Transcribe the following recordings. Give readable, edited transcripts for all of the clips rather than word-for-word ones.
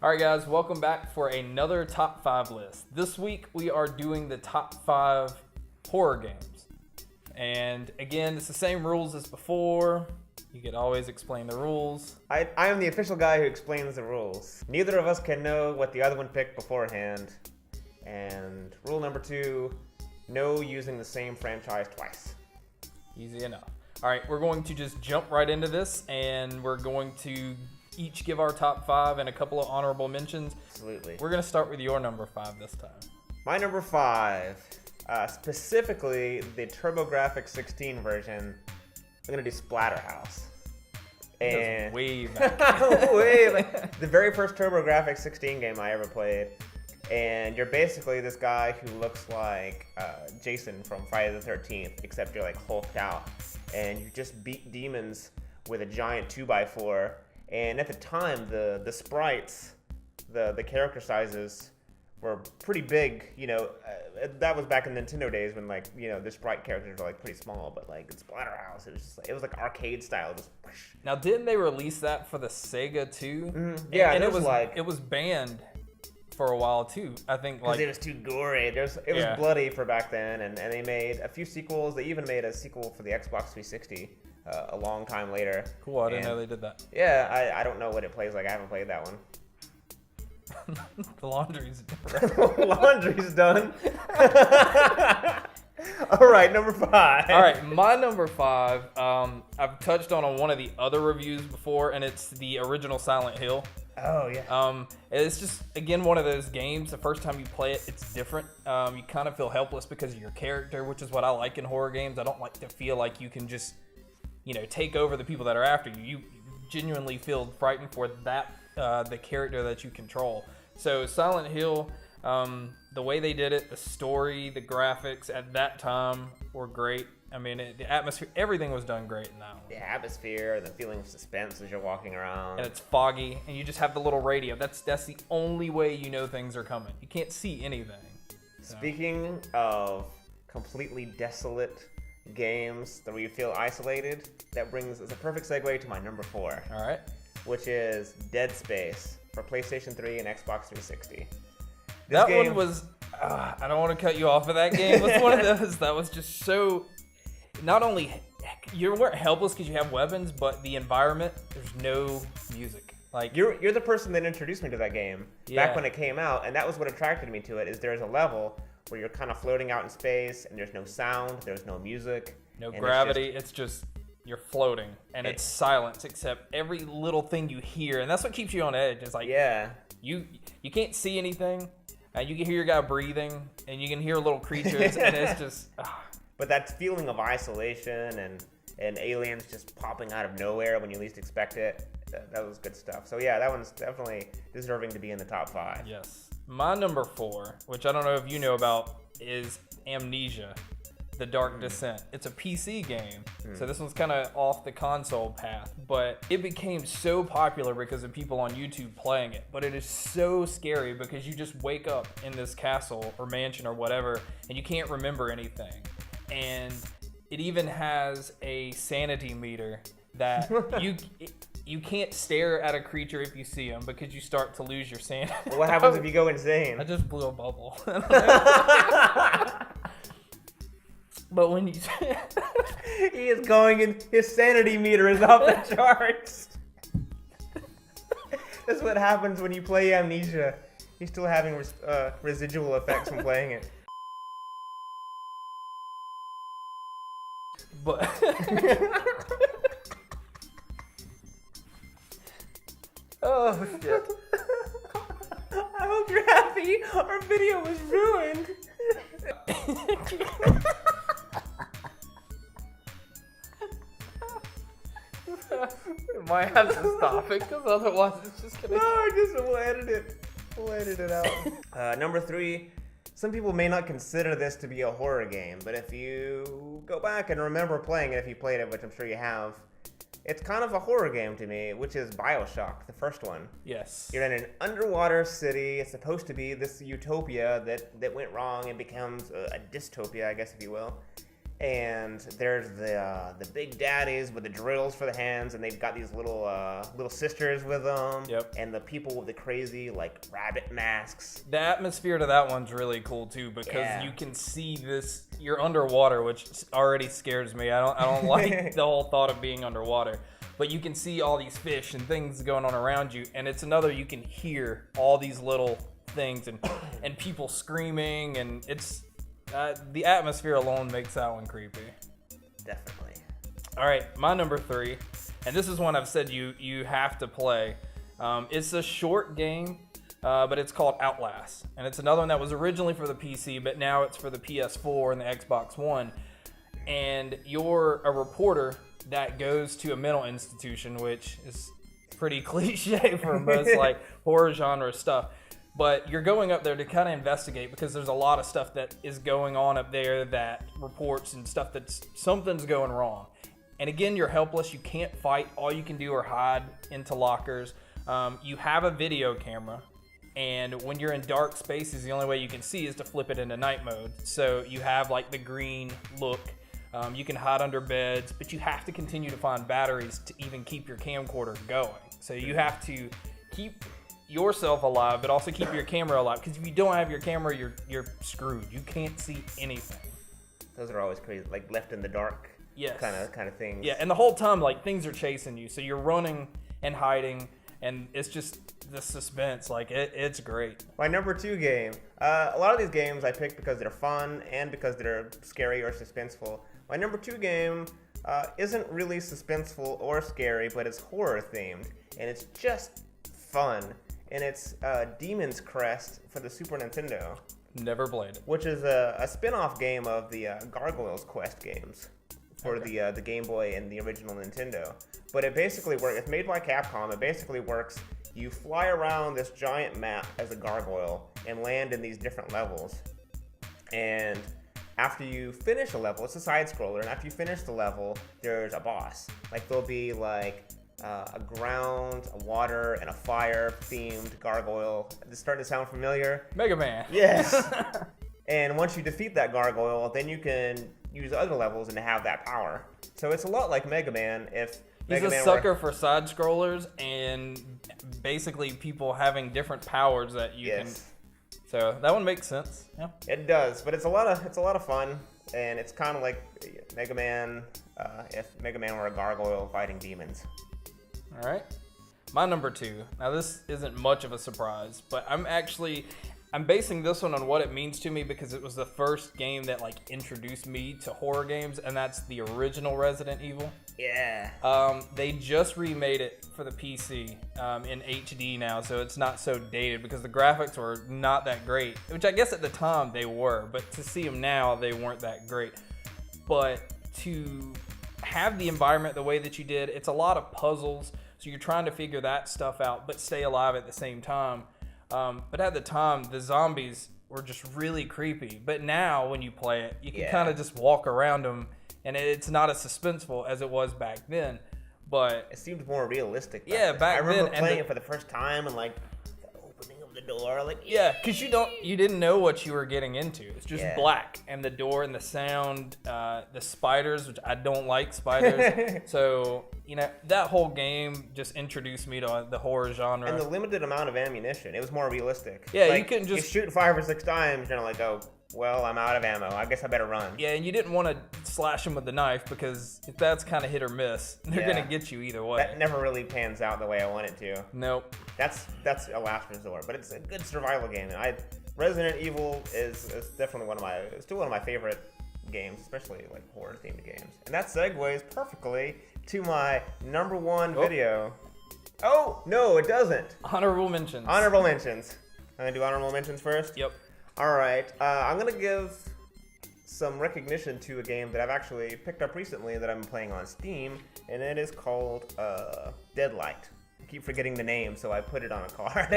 All right, guys, welcome back for another top 5 list. This week we are doing the top 5 horror games. And again, it's the same rules as before. You could always explain the rules. I am the official guy who explains the rules. Neither of us can know what the other one picked beforehand. And rule number 2, no using the same franchise twice. Easy enough. All right, we're going to just jump right into this, and we're going to each give our top 5 and a couple of honorable mentions. Absolutely. We're going to start with your number 5 this time. My number 5, specifically the TurboGrafx 16 version, I'm going to do Splatterhouse. And way back. Way back. The very first TurboGrafx 16 game I ever played. And you're basically this guy who looks like Jason from Friday the 13th, except you're like hulked out. And you just beat demons with a giant 2x4. And at the time, the sprites, the character sizes were pretty big. You know, that was back in Nintendo days when, like, you know, the sprite characters were like pretty small. But like in Splatterhouse, it was just like, it was like arcade style. Just whoosh. Now, didn't they release that for the Sega too? Mm-hmm. Yeah, and it was banned for a while too. I think because it was too gory. It was bloody for back then, and they made a few sequels. They even made a sequel for the Xbox 360 a long time later. Cool, I didn't know they did that. Yeah, I don't know what it plays like. I haven't played that one. The laundry's done. Laundry's done. All right, number 5. All right, my number 5. I've touched on one of the other reviews before, and it's the original Silent Hill. Oh yeah. It's just, again, one of those games. The first time you play it, it's different. You kind of feel helpless because of your character, which is what I like in horror games. I don't like to feel like you can just, take over the people that are after you. You genuinely feel frightened for that the character that you control. So Silent Hill, the way they did it, the story, the graphics at that time were great. I mean, the atmosphere, everything was done great in that one. The atmosphere, the feeling of suspense as you're walking around. And it's foggy, and you just have the little radio. That's the only way you know things are coming. You can't see anything. So. Speaking of completely desolate games where you feel isolated, that brings us a perfect segue to my number 4. All right. Which is Dead Space for PlayStation 3 and Xbox 360. That one was, I don't want to cut you off of that game. It was one of those that was just so, not only, you weren't helpless because you have weapons, but the environment, there's no music. Like You're the person that introduced me to that game back when it came out, and that was what attracted me to it, is there's a level where you're kind of floating out in space, and there's no sound, there's no music. No gravity, it's just you're floating, and it's silence except every little thing you hear, and that's what keeps you on edge. It's like, you can't see anything, you can hear your guy breathing, and you can hear little creatures, and it's just... But that feeling of isolation and aliens just popping out of nowhere when you least expect it, that was good stuff. So yeah, that one's definitely deserving to be in the top 5. Yes. My number 4, which I don't know if you know about, is Amnesia: The Dark Descent. It's a PC game, so this one's kind of off the console path, but it became so popular because of people on YouTube playing it. But it is so scary because you just wake up in this castle or mansion or whatever, and you can't remember anything. And it even has a sanity meter that you can't stare at a creature if you see them because you start to lose your sanity. Well, what happens if you go insane? I just blew a bubble. But when you... He is going in, his sanity meter is off the charts. That's what happens when you play Amnesia. He's still having residual effects from playing it. But... Oh, shit. I hope you're happy. Our video was ruined. Might have to stop it because otherwise it's just gonna... We'll edit it. We'll edit it out. Number 3. Some people may not consider this to be a horror game, but if you go back and remember playing it, if you played it, which I'm sure you have, it's kind of a horror game to me, which is BioShock, the first one. Yes. You're in an underwater city. It's supposed to be this utopia that went wrong and becomes a dystopia, I guess, if you will. And there's the big daddies with the drills for the hands, and they've got these little sisters with them. Yep. And the people with the crazy like rabbit masks. The atmosphere to that one's really cool too, because you can see this. You're underwater, which already scares me. I don't like the whole thought of being underwater. But you can see all these fish and things going on around you, and it's another, you can hear all these little things and people screaming, and it's the atmosphere alone makes that one creepy. Definitely. All right, my number 3, and this is one I've said you have to play. It's a short game, but it's called Outlast, and it's another one that was originally for the PC, but now it's for the PS4 and the Xbox One. And you're a reporter that goes to a mental institution, which is pretty cliche for most like horror genre stuff. But you're going up there to kind of investigate, because there's a lot of stuff that is going on up there that reports and stuff that's something's going wrong. And again, you're helpless. You can't fight. All you can do are hide into lockers. You have a video camera, and when you're in dark spaces, the only way you can see is to flip it into night mode. So you have like the green look. You can hide under beds, but you have to continue to find batteries to even keep your camcorder going. So you have to keep yourself alive, but also keep your camera alive, because if you don't have your camera, you're screwed. You can't see anything. Those are always crazy, like left in the dark. Yes. Kind of things. Yeah, and the whole time, like, things are chasing you, so you're running and hiding, and it's just the suspense. Like, it's great. My number 2 game. A lot of these games I pick because they're fun and because they're scary or suspenseful. My number 2 game isn't really suspenseful or scary, but it's horror themed, and it's just fun. And it's Demon's Crest for the Super Nintendo. Never played it. Which is a spin-off game of the Gargoyles Quest games for the Game Boy and the original Nintendo. But it basically works. It's made by Capcom. It basically works. You fly around this giant map as a gargoyle and land in these different levels. And after you finish a level, it's a side scroller, and after you finish the level, there's a boss. Like, there'll be like a ground, a water, and a fire themed gargoyle. This is starting to sound familiar. Mega Man. Yes. And once you defeat that gargoyle, then you can use other levels and have that power. So it's a lot like Mega Man. If He's Mega a Man sucker for side scrollers and basically people having different powers that you can. So that one makes sense. Yeah. It does, but it's a lot of fun, and it's kind of like Mega Man. If Mega Man were a gargoyle fighting demons. All right. My number 2. Now this isn't much of a surprise, but I'm basing this one on what it means to me, because it was the first game that like introduced me to horror games, and that's the original Resident Evil. Yeah. They just remade it for the PC in HD now, so it's not so dated, because the graphics were not that great, which I guess at the time they were, but to see them now, they weren't that great. But to have the environment the way that you did, it's a lot of puzzles, so you're trying to figure that stuff out, but stay alive at the same time. But at the time, the zombies were just really creepy. But now, when you play it, you can kind of just walk around them, and it's not as suspenseful as it was back then. But it seemed more realistic. Yeah, back then. I remember playing it for the first time, and like the opening of the door, like because you didn't know what you were getting into. It's just black, and the door and the sound, the spiders, which I don't like spiders. So that whole game just introduced me to the horror genre. And the limited amount of ammunition, it was more realistic. Yeah, like, you couldn't just shoot 5 or 6 times, you're like, oh, well, I'm out of ammo. I guess I better run. Yeah, and you didn't want to slash them with the knife, because if that's kind of hit or miss, they're gonna get you either way. That never really pans out the way I want it to. Nope. That's a last resort, but it's a good survival game. Resident Evil is definitely still one of my favorite games, especially like horror themed games. And that segues perfectly to my number 1 video. Oh no, it doesn't. Honorable mentions. Honorable mentions. I'm gonna do honorable mentions first. Yep. All right, I'm gonna give some recognition to a game that I've actually picked up recently that I'm playing on Steam, and it is called Deadlight. I keep forgetting the name, so I put it on a card.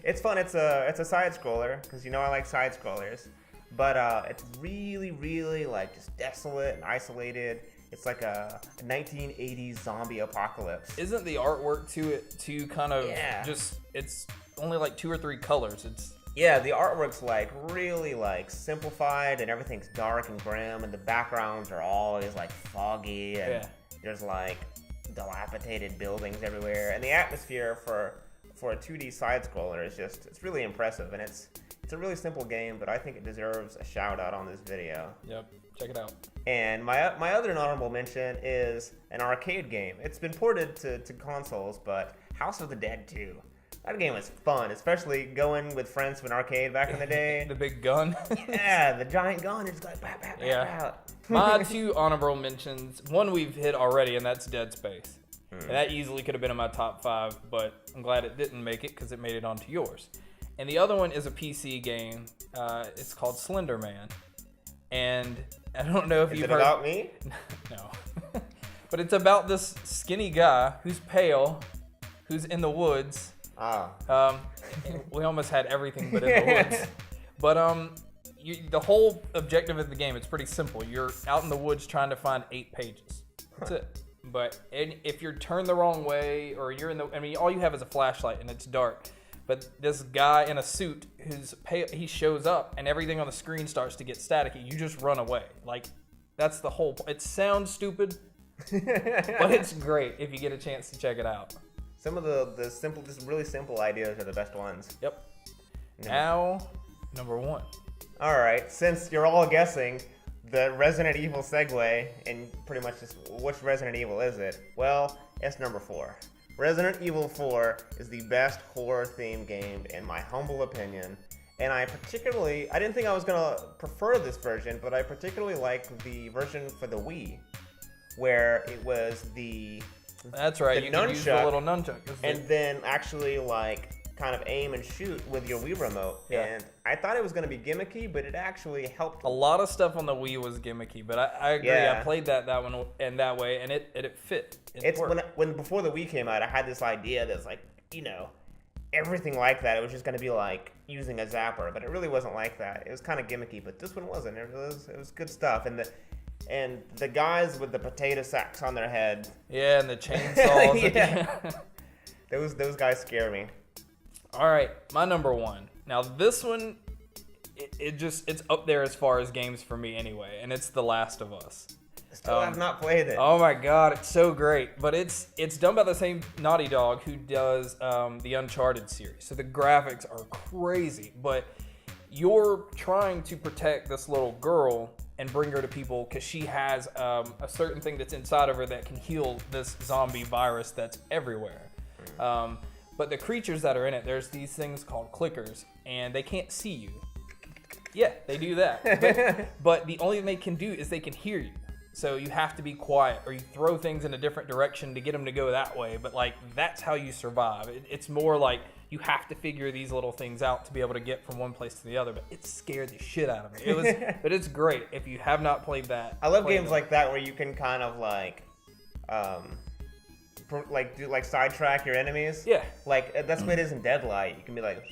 It's fun. It's a side scroller, because I like side scrollers, but it's really, really like just desolate and isolated. It's like a 1980s zombie apocalypse. Isn't the artwork to it too kind of just? It's only like 2 or 3 colors. Yeah, the artwork's like really like simplified, and everything's dark and grim, and the backgrounds are always like foggy, and there's like dilapidated buildings everywhere, and the atmosphere for a 2D side scroller is just, it's really impressive, and it's a really simple game, but I think it deserves a shout out on this video. Yep, check it out. And my other honorable mention is an arcade game. It's been ported to consoles, but House of the Dead 2. That game was fun, especially going with friends to an arcade back in the day. The big gun. Yeah, the giant gun. It's like, pow, pow, pow, pow. My two honorable mentions, one we've hit already, and that's Dead Space. And that easily could have been in my top 5, but I'm glad it didn't make it because it made it onto yours. And the other one is a PC game. It's called Slender Man. And I don't know if you've heard... Is it about me? No. But it's about this skinny guy who's pale, who's in the woods. We almost had everything but in the woods. But the whole objective of the game, it's pretty simple. You're out in the woods trying to find 8 pages. That's it. But if you're turned the wrong way, or you're in the, I mean, all you have is a flashlight and it's dark. But this guy in a suit who's pale, he shows up and everything on the screen starts to get staticky. You just run away. Like, that's the whole point. It sounds stupid, but it's great if you get a chance to check it out. Some of the simple, just really simple ideas are the best ones. Yep. Now, number 1. All right, since you're all guessing the Resident Evil segue, and pretty much just which Resident Evil is it? Well, it's number 4. Resident Evil 4 is the best horror-themed game in my humble opinion, and I didn't think I was gonna prefer this version, but I particularly like the version for the Wii, where it was That's right, you can use the little nunchuck. And then actually like kind of aim and shoot with your Wii remote. Yeah. And I thought it was going to be gimmicky, but it actually helped. A lot of stuff on the Wii was gimmicky, but I agree. Yeah. I played that one and that way, and it fit. It's when before the Wii came out, I had this idea that's like, everything like that. It was just going to be like using a zapper, but it really wasn't like that. It was kind of gimmicky, but this one wasn't. It was good stuff. And the guys with the potato sacks on their head. Yeah, and the chainsaws. Yeah. Those guys scare me. All right, my number 1. Now this one, it's up there as far as games for me anyway, and it's The Last of Us. Still have not played it. Oh my god, it's so great. But it's done by the same Naughty Dog who does the Uncharted series. So the graphics are crazy, but you're trying to protect this little girl and bring her to people because she has a certain thing that's inside of her that can heal this zombie virus that's everywhere. But the creatures that are in it, there's these things called clickers, and they can't see you. Yeah, they do that. But the only thing they can do is they can hear you. So you have to be quiet, or you throw things in a different direction to get them to go that way. But like, that's how you survive. It's more like you have to figure these little things out to be able to get from one place to the other. But it scared the shit out of me. But it's great. If you have not played that, I love games like that where you can kind of like, sidetrack your enemies. Yeah. Like that's what it is in Deadlight. You can be like,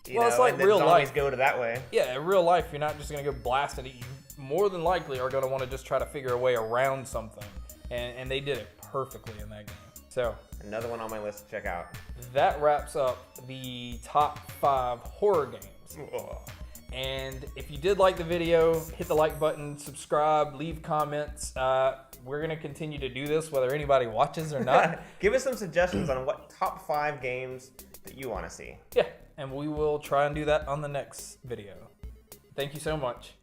it's like and then real zombies life. Go to that way. Yeah, in real life, you're not just gonna go blasting it. You more than likely are gonna want to just try to figure a way around something, and they did it perfectly in that game. So another one on my list to check out. That wraps up the top 5 horror games. Ugh. And if you did like the video, hit the like button, subscribe, leave comments. We're going to continue to do this whether anybody watches or not. Give us some suggestions on what top 5 games that you want to see. Yeah, and we will try and do that on the next video. Thank you so much.